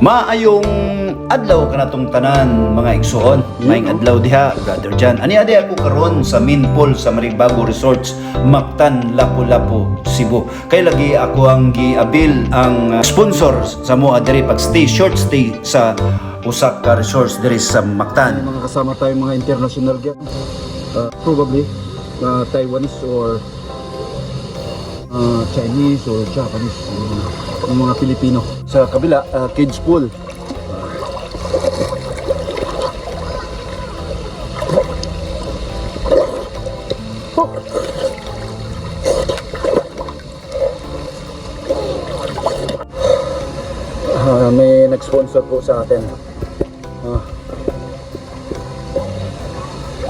Maayong adlaw kanatong tanan mga igsuon. Maayong adlaw diha, brother Jan. Ani adi ako karon sa Minpol sa Maribago Resorts, Mactan, Lapu-Lapu, Cebu. Kay lagi ako ang giabil ang sponsor sa mo adiri pag-stay, short stay sa usa ka resorts diri sa Mactan. Mga kasama tayong mga international guests, probably Taiwanese or Chinese or Japanese, yung mga Pilipino. Sa kabila, kids pool. May nag-sponsor po sa atin.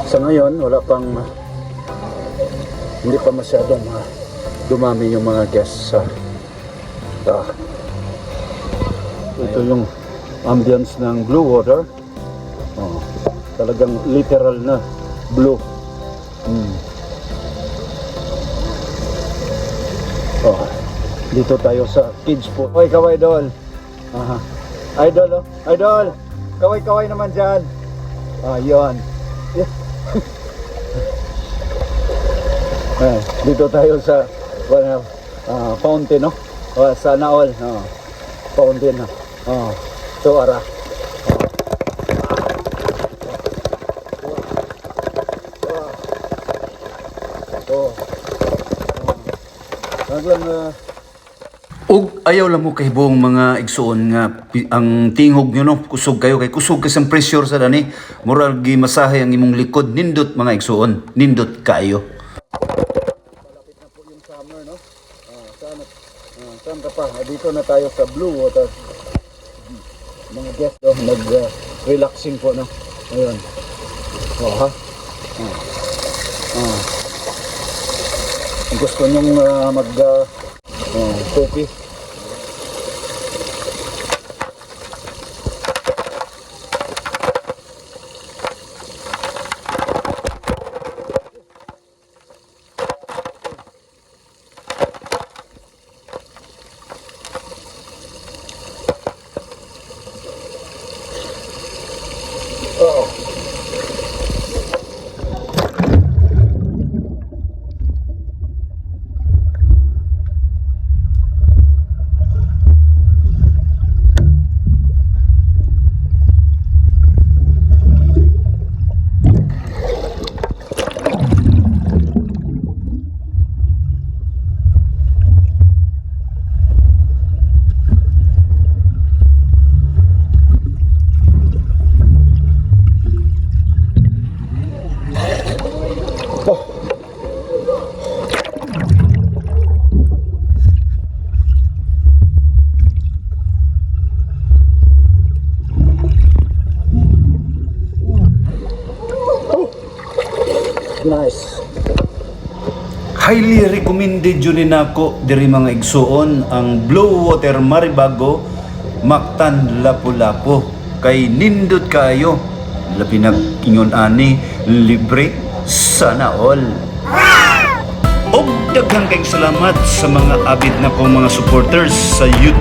Sa ngayon, wala pang hindi pa masyadong dumami yung mga guests sa ito yung ambience ng Blue Water. Talagang literal na blue. Dito tayo sa kids po. Oy, kaway idol. Idol, oh. Idol. Kaway naman dyan. Yun. Dito tayo sa fountain, no? Sana all. Fountain, no? So, ara. Ug ayaw lang mo kahibong mga igsuon nga ang tingog nyo no, kusog kayo kay kusog kasang pressure sa dani. Moral gi masahe ang imong likod, nindot mga igsuon, nindot kayo. Malapit na po yung summer, no? Saan ka pa? Dito na tayo sa Blue Water. Mga guests do, nag-relaxing po, no? Ayun. Gusto nyong mag-coffee. Nice. Highly recommended yun din ako diri mga igsuon ang Blue Water Maribago, Mactan, Lapu-Lapu. Kay nindot kayo. Labi nag-ingon ani, libre, sana all. Og daghang kayong salamat sa mga abid na kong mga supporters sa YouTube.